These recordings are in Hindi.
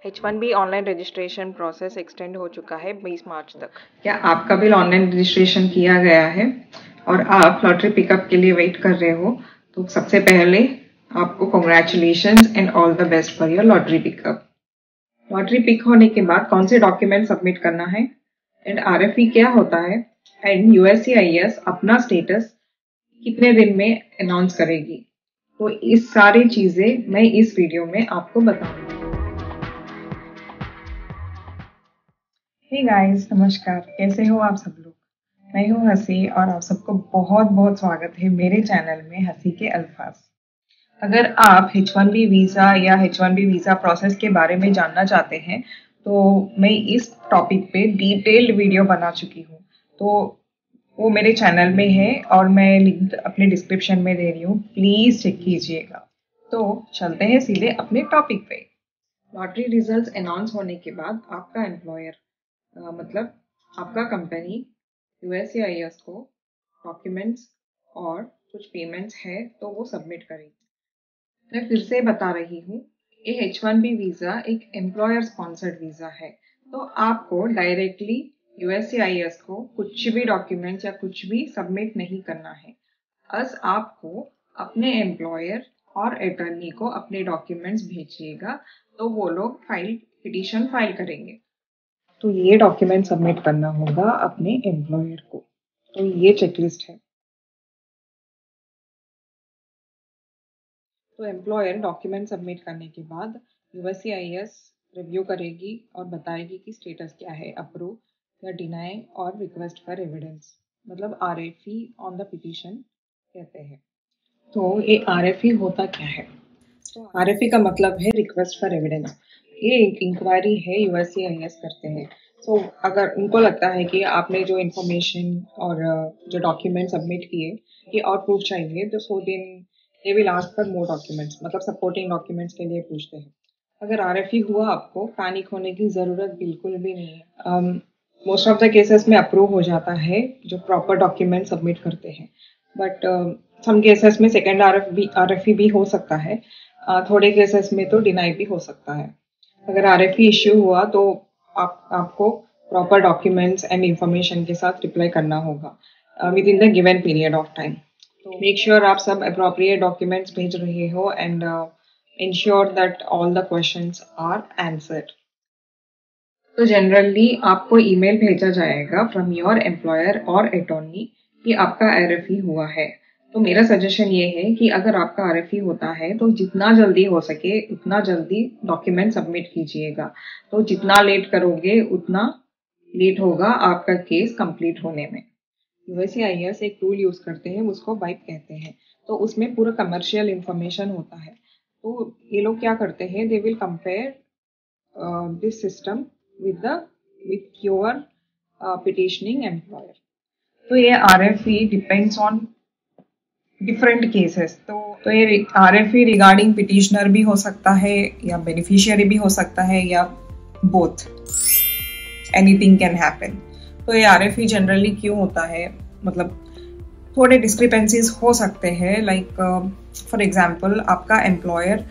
H1B online registration process extend हो चुका है 20 मार्च तक। क्या आपका भी ऑनलाइन रजिस्ट्रेशन किया गया है और आप लॉटरी पिकअप के लिए वेट कर रहे हो, तो सबसे पहले आपको congratulations and all the best for your lottery pickup. Lottery pick होने के बाद कौन से डॉक्यूमेंट सबमिट करना है एंड आरएफई क्या होता है एंड यूएससीआईएस अपना स्टेटस कितने दिन में अनाउंस करेगी, तो इस सारी चीजें मैं इस वीडियो में आपको बताऊंगी। हे गाइस, नमस्कार, कैसे हो आप सब लोग। मैं हूँ हंसी और आप सबको बहुत बहुत स्वागत है मेरे चैनल में हंसी के अल्फाज। अगर आप H1B वीज़ा या H1B वीज़ा प्रोसेस के बारे में जानना चाहते हैं तो मैं इस टॉपिक पे डिटेल्ड वीडियो बना चुकी हूँ, तो वो मेरे चैनल में है और मैं लिंक अपने डिस्क्रिप्शन में दे रही हूँ, प्लीज़ चेक कीजिएगा। तो चलते हैं सीधे अपने टॉपिक पे। लॉटरी रिजल्ट्स अनाउंस होने के बाद आपका एम्प्लॉयर मतलब आपका कंपनी यूएससीआईएस को डॉक्यूमेंट्स और कुछ पेमेंट्स है तो वो सबमिट करेगी। मैं फिर से बता रही हूँ, ये H1B वीज़ा एक एम्प्लॉयर स्पॉन्सर्ड वीज़ा है, तो आपको डायरेक्टली यूएससीआईएस को कुछ भी डॉक्यूमेंट्स या कुछ भी सबमिट नहीं करना है। बस आपको अपने एम्प्लॉयर और अटॉर्नी को अपने डॉक्यूमेंट्स भेजिएगा तो वो लोग पिटीशन फाइल करेंगे। तो ये डॉक्यूमेंट सबमिट करना होगा अपने एम्प्लॉयर को। तो ये चेकलिस्ट है। तो एम्प्लॉयर डॉक्यूमेंट सबमिट करने के बाद यूएससीआईएस रिव्यू करेगी और बताएगी कि स्टेटस क्या है, अप्रूव या डिनाई और रिक्वेस्ट फॉर एविडेंस, मतलब आरएफई ऑन द पिटीशन कहते हैं। तो ये आरएफई होता क्या है? तो आरएफई का मतलब है रिक्वेस्ट फॉर एविडेंस। ये एक इंक्वायरी है यूएससीआईएस करते हैं। तो अगर उनको लगता है कि आपने जो इन्फॉर्मेशन और जो डॉक्यूमेंट सबमिट किए ये और प्रूफ चाहिए, तो so then they will ask for more documents, मतलब सपोर्टिंग डॉक्यूमेंट्स के लिए पूछते हैं। अगर आरएफई हुआ आपको पैनिक होने की ज़रूरत बिल्कुल भी नहीं है। मोस्ट ऑफ द केसेस में अप्रूव हो जाता है जो प्रॉपर डॉक्यूमेंट सबमिट करते हैं, बट सम केसेस में सेकेंड आरएफई भी हो सकता है, थोड़े केसेस में तो डिनाई भी हो सकता है। अगर आरएफई इश्यू हुआ तो आपको प्रॉपर डॉक्यूमेंट्स एंड इंफॉर्मेशन के साथ रिप्लाई करना होगा within the given period of time. तो मेक श्योर आप सब अप्रोप्रिएट डॉक्यूमेंट्स भेज रहे हो and ensure that all the questions are answered. तो जनरली आपको ईमेल भेजा जाएगा फ्रॉम योर एम्प्लॉयर और अटॉर्नी कि आपका आरएफई हुआ है। तो मेरा सजेशन ये है कि अगर आपका आरएफई होता है तो जितना जल्दी हो सके उतना जल्दी डॉक्यूमेंट सबमिट कीजिएगा। तो जितना लेट करोगे उतना लेट होगा आपका केस कंप्लीट होने में। यूएससीआईएस एक टूल यूज करते हैं, उसको वाइप कहते हैं। तो उसमें पूरा कमर्शियल इंफॉर्मेशन होता है। तो ये लोग क्या करते हैं, they will compare this system with your petitioning employer। तो ये RFE depends on different cases। तो ये RFE रिगार्डिंग पिटिशनर भी हो सकता है या बेनिफिशियरी भी हो सकता है या बोथ, एनीथिंग कैन हैपन। तो ये RFE जनरली क्यों होता है, मतलब थोड़े डिस्क्रिपेंसीज हो सकते हैं, लाइक फॉर एग्जांपल आपका एम्प्लॉयर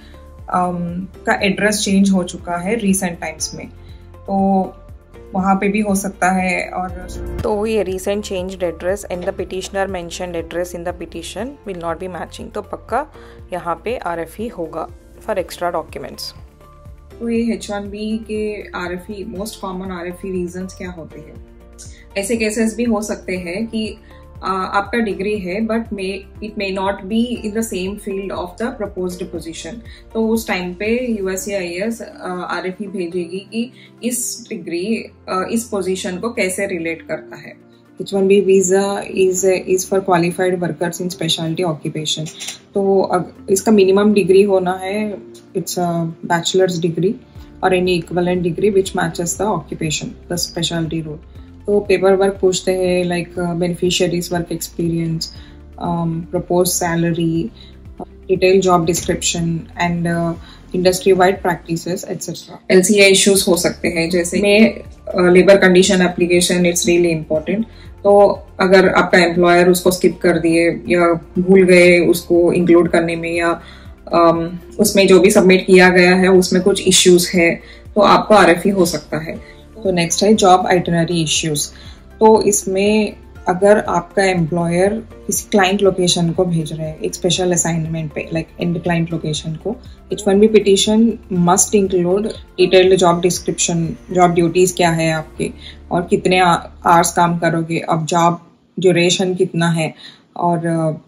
का एड्रेस चेंज हो चुका है रिसेंट टाइम्स में, तो वहाँ पे भी हो सकता है। और तो ये recent changed address and the petitioner mentioned address in the petition will not be matching, तो पक्का यहाँ पे आरएफई होगा फॉर एक्स्ट्रा डॉक्यूमेंट्स। तो ये H1B के RFE most common RFE reasons क्या होते हैं? ऐसे केसेस भी हो सकते हैं कि आपका डिग्री है but it may not be in the same field of the proposed position. तो उस टाइम पे यूएससीआईएस आरएफई भेजेगी कि इस डिग्री इस पोजीशन को कैसे रिलेट करता है। H1B visa is for qualified workers in speciality occupation. तो इसका मिनिमम डिग्री होना है, इट्स बैचलर्स डिग्री और any equivalent degree which matches the occupation, the speciality role. तो पेपर वर्क पूछते हैं, like beneficiary's work experience, propose salary, detail job description and industry wide practices etcetera. LCA issues हो सकते हैं, जैसे में labour condition application, it's really important. तो अगर आपका एम्प्लॉयर उसको स्किप कर दिए या भूल गए उसको इंक्लूड करने में, या उसमें जो भी सबमिट किया गया है उसमें कुछ इश्यूज है, तो आपको RFE हो सकता है। तो नेक्स्ट है जॉब आइटनरी इश्यूज। तो इसमें अगर आपका एम्प्लॉयर किसी क्लाइंट लोकेशन को भेज रहे हैं एक स्पेशल असाइनमेंट पे, लाइक इन क्लाइंट लोकेशन को, H1B petition must include detailed job description, job duties क्या है आपके और कितने आवर्स काम करोगे, अब जॉब ड्यूरेशन कितना है और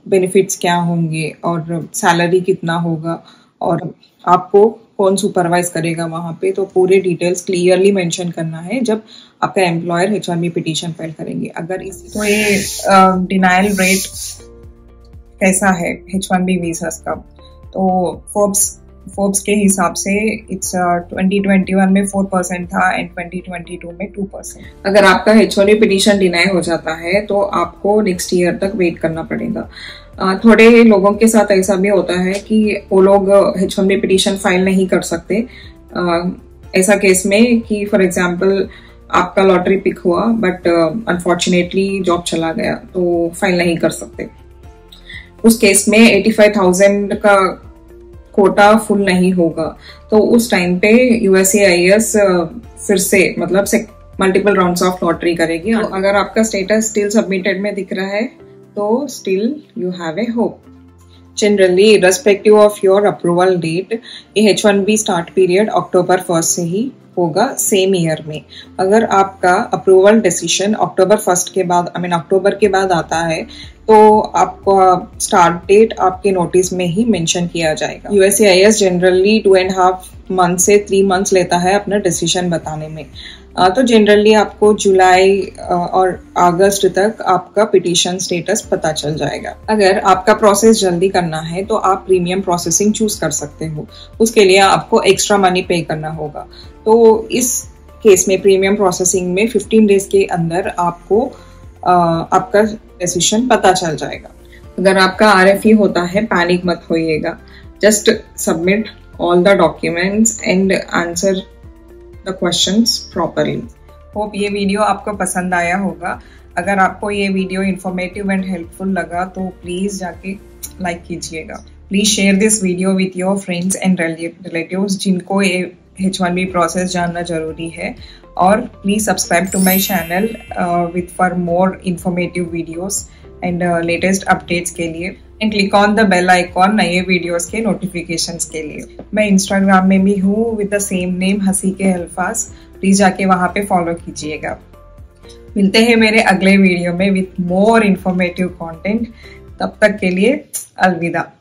बेनिफिट्स क्या होंगे और सैलरी कितना होगा और आपको कौन सुपरवाइज करेगा वहाँ पे। तो पूरे डिटेल्स क्लियरली मेंशन करना है जब आपका एम्प्लॉयर H1B पिटीशन फाइल करेंगे। अगर इस तो ये डिनायल रेट कैसा है H1B वीजास का, तो फोर्ब्स के हिसाब से इट्स 2021 में 4% था एंड 2022 में 2%। अगर आपका H1B पिटीशन डिनाई हो जाता है तो आपको नेक्स्ट ईयर तक वेट करना पड़ेगा। थोड़े लोगों के साथ ऐसा भी होता है कि वो लोग H1B पिटीशन फाइल नहीं कर सकते ऐसा केस में कि फॉर एग्जांपल आपका लॉटरी पिक हुआ बट अनफॉर्चुनेटली जॉब चला गया तो फाइल नहीं कर सकते। उस केस में 85,000 का कोटा फुल नहीं होगा, तो उस टाइम पे USCIS फिर से मतलब मल्टीपल राउंड्स ऑफ लॉटरी करेगी। अगर आपका स्टेटस स्टिल सबमिटेड में दिख रहा है तो still you have a hope. Generally irrespective of your approval date, ये H1B स्टार्ट पीरियड अक्टूबर 1 से ही होगा सेम ईयर में। अगर आपका अप्रूवल डिसीजन अक्टूबर 1 के बाद अक्टूबर के बाद आता है तो आपका स्टार्ट डेट आपके नोटिस में ही मेंशन किया जाएगा। USCIS जनरली 2.5 मंथ से 3 मंथ्स लेता है अपना डिसीजन बताने में। तो जनरली आपको जुलाई और अगस्त तक आपका पिटीशन स्टेटस पता चल जाएगा। अगर आपका प्रोसेस जल्दी करना है तो आप प्रीमियम प्रोसेसिंग चूज कर सकते हो, उसके लिए आपको एक्स्ट्रा मनी पे करना होगा। तो इस केस में प्रीमियम प्रोसेसिंग में 15 डेज के अंदर आपको आपका डिसीजन पता चल जाएगा। अगर आपका RFE होता है पैनिक मत होइएगा, just submit all the documents and answer the questions properly. Hope ये वीडियो आपको पसंद आया होगा। अगर आपको ये वीडियो इंफॉर्मेटिव एंड हेल्पफुल लगा तो प्लीज जाके लाइक कीजिएगा। Please share this video with your friends and relatives जिनको ये H1B प्रोसेस जानना जरूरी है, और please subscribe to my channel with for more informative videos and latest updates के लिए, and click on the bell icon नए वीडियोस के नोटिफिकेशंस के लिए। मैं इंस्टाग्राम में भी हूँ विद द सेम नेम हसी के अल्फाज, प्लीज जाके वहां पे फॉलो कीजिएगा। मिलते हैं मेरे अगले वीडियो में विथ मोर इंफॉर्मेटिव कंटेंट। तब तक के लिए अलविदा।